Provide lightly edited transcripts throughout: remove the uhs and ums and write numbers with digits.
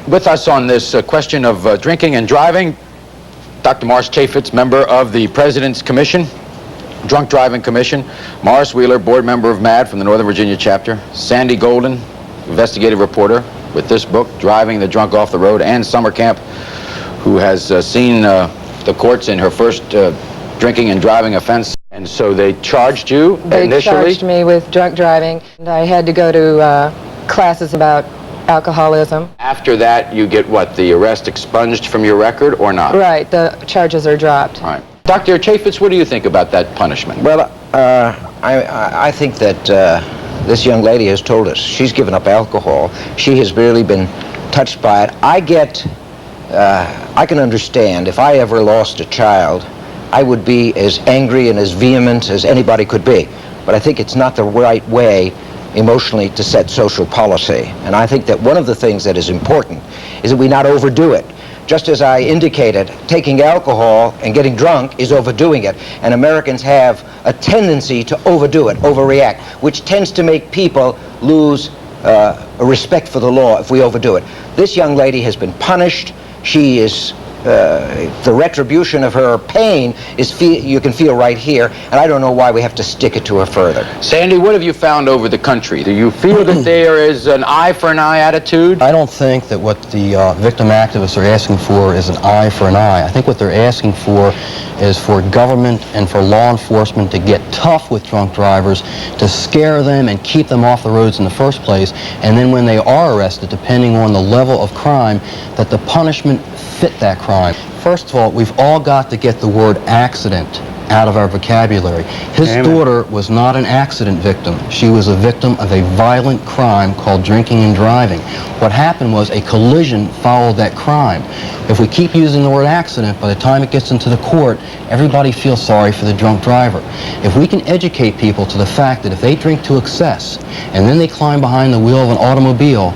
With us on this question of drinking and driving, Dr. Maury Chafetz, member of the President's Commission, Drunk Driving Commission, Morris Wheeler, board member of MAD from the Northern Virginia chapter, Sandy Golden, investigative reporter with this book, Driving the Drunk Off the Road, and Summer Camp, who has seen the courts in her first drinking and driving offense. And so they charged you initially? They charged me with drunk driving, and I had to go to classes about alcoholism. After that, you get what, the arrest expunged from your record or not? Right, the charges are dropped. All right. Dr. Chafetz, what do you think about that punishment? Well, I think that this young lady has told us she's given up alcohol. She has barely been touched by it. I can understand if I ever lost a child, I would be as angry and as vehement as anybody could be. But I think it's not the right way emotionally to set social policy. And I think that one of the things that is important is that we not overdo it. Just as I indicated, taking alcohol and getting drunk is overdoing it. And Americans have a tendency to overdo it, overreact, which tends to make people lose a respect for the law if we overdo it. This young lady has been punished. She is, the retribution of her pain is, you can feel right here, and I don't know why we have to stick it to her further. Sandy, what have you found over the country? Do you feel that there is an eye for an eye attitude? I don't think that what the victim activists are asking for is an eye for an eye. I think what they're asking for is for government and for law enforcement to get tough with drunk drivers, to scare them and keep them off the roads in the first place, and then when they are arrested, depending on the level of crime, that the punishment fit that crime. First of all, we've all got to get the word accident out of our vocabulary. His daughter was not an accident victim. She was a victim of a violent crime called drinking and driving. What happened was a collision followed that crime. If we keep using the word accident, by the time it gets into the court, everybody feels sorry for the drunk driver. If we can educate people to the fact that if they drink to excess and then they climb behind the wheel of an automobile,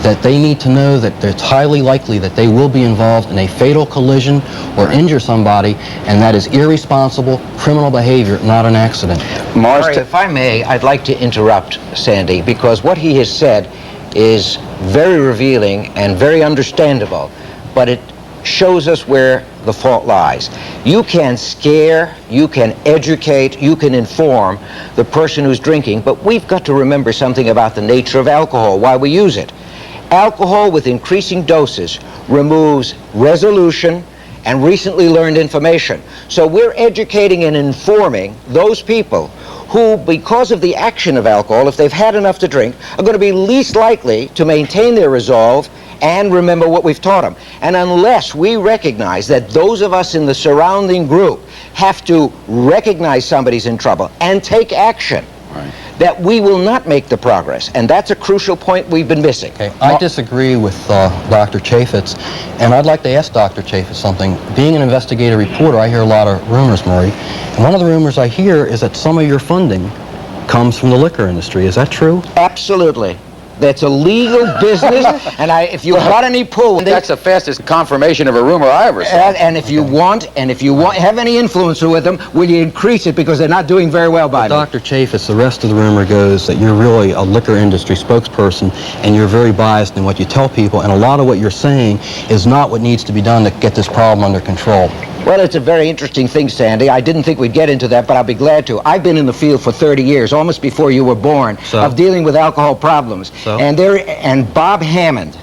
that they need to know that it's highly likely that they will be involved in a fatal collision or injure somebody, and that is irresponsible criminal behavior, not an accident. Maury, if I may, I'd like to interrupt Sandy, because what he has said is very revealing and very understandable, but it shows us where the fault lies. You can scare, you can educate, you can inform the person who's drinking, but we've got to remember something about the nature of alcohol, why we use it. Alcohol with increasing doses removes resolution and recently learned information. So we're educating and informing those people who, because of the action of alcohol, if they've had enough to drink, are going to be least likely to maintain their resolve and remember what we've taught them. And unless we recognize that those of us in the surrounding group have to recognize somebody's in trouble and take action, that we will not make the progress. And that's a crucial point we've been missing. Okay, I disagree with Dr. Chafetz, and I'd like to ask Dr. Chafetz something. Being an investigative reporter, I hear a lot of rumors, Maury, and one of the rumors I hear is that some of your funding comes from the liquor industry. Is that true? Absolutely. That's a legal business, and if you got any pull... That's the fastest confirmation of a rumor I ever saw. And if you want, have any influence with them, will you increase it, because they're not doing very well by them. Dr. Chafetz, the rest of the rumor goes that you're really a liquor industry spokesperson, and you're very biased in what you tell people, and a lot of what you're saying is not what needs to be done to get this problem under control. Well, it's a very interesting thing, Sandy. I didn't think we'd get into that, but I'll be glad to. I've been in the field for 30 years, almost before you were born, of dealing with alcohol problems. And Bob Hammond,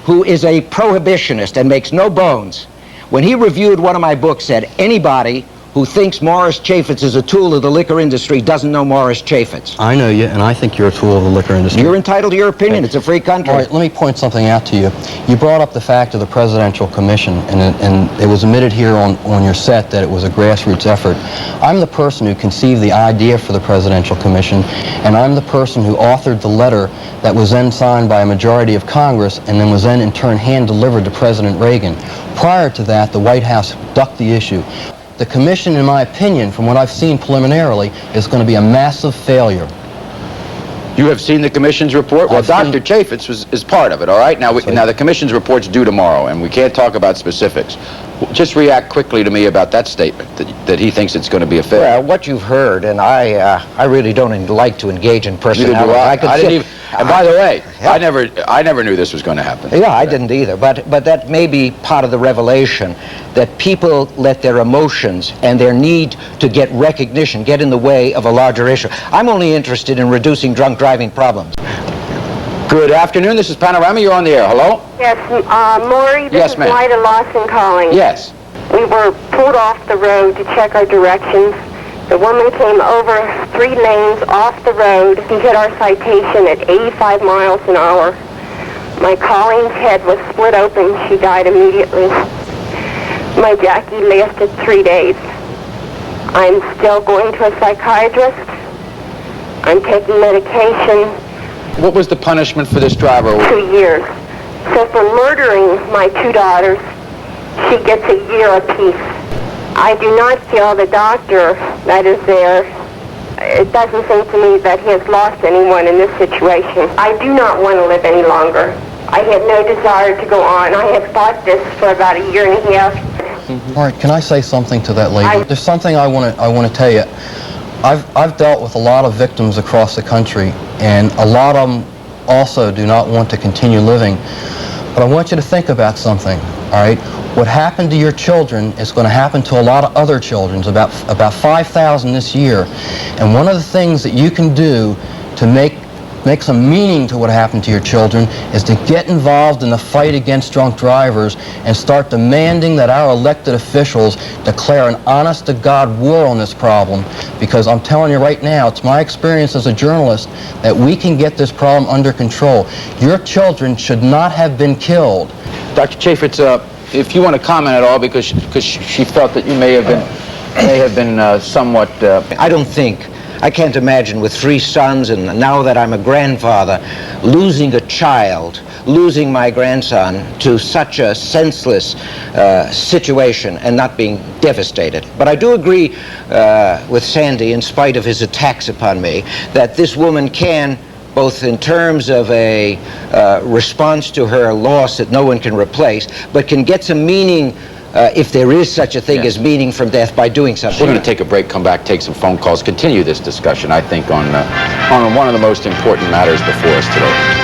who is a prohibitionist and makes no bones, when he reviewed one of my books, said anybody who thinks Maury Chafetz is a tool of the liquor industry doesn't know Maury Chafetz. I know you, and I think you're a tool of the liquor industry. You're entitled to your opinion. Okay. It's a free country. All right, let me point something out to you. You brought up the fact of the Presidential Commission, and it was admitted here on your set that it was a grassroots effort. I'm the person who conceived the idea for the Presidential Commission, and I'm the person who authored the letter that was then signed by a majority of Congress and then was then in turn hand-delivered to President Reagan. Prior to that, the White House ducked the issue. The commission, in my opinion, from what I've seen preliminarily, is going to be a massive failure. You have seen the commission's report? Well, Dr. Chafetz is part of it, all right? Now, now the commission's report's due tomorrow, and we can't talk about specifics. Just react quickly to me about that statement, that he thinks it's going to be a failure. Well, what you've heard, and I really don't like to engage in Neither personality. do I. could I didn't sit- even, and by the way, Yeah. I never knew this was going to happen. Yeah, I didn't either, but that may be part of the revelation, that people let their emotions and their need to get recognition get in the way of a larger issue. I'm only interested in reducing drunk driving problems. Good afternoon. This is Panorama. You're on the air. Hello? Yes, Maury, this Yes, is ma'am. Lyda Lawson calling. Yes. We were pulled off the road to check our directions. The woman came over 3 lanes off the road. She hit our citation at 85 miles an hour. My Colleen's head was split open. She died immediately. My Jackie lasted 3 days. I'm still going to a psychiatrist. I'm taking medication. What was the punishment for this driver? 2 years. So for murdering my 2 daughters, she gets a year apiece. I do not feel the doctor that is there. It doesn't seem to me that he has lost anyone in this situation. I do not want to live any longer. I have no desire to go on. I have fought this for about a year and a half. All right, can I say something to that lady? There's something I want to tell you. I've dealt with a lot of victims across the country, and a lot of them also do not want to continue living. But I want you to think about something, all right? What happened to your children is going to happen to a lot of other children, about 5,000 this year. And one of the things that you can do to make some meaning to what happened to your children is to get involved in the fight against drunk drivers and start demanding that our elected officials declare an honest-to-God war on this problem, because I'm telling you right now, it's my experience as a journalist that we can get this problem under control. Your children should not have been killed. Dr. Chafetz, if you want to comment at all, because she felt that you may have been somewhat... I can't imagine with 3 sons, and now that I'm a grandfather, losing a child, losing my grandson to such a senseless situation and not being devastated. But I do agree with Sandy, in spite of his attacks upon me, that this woman can, both in terms of a response to her loss that no one can replace, but can get some meaning, if there is such a thing as meaning from death, by doing something. We're going to take a break, come back, take some phone calls, continue this discussion, I think, on one of the most important matters before us today.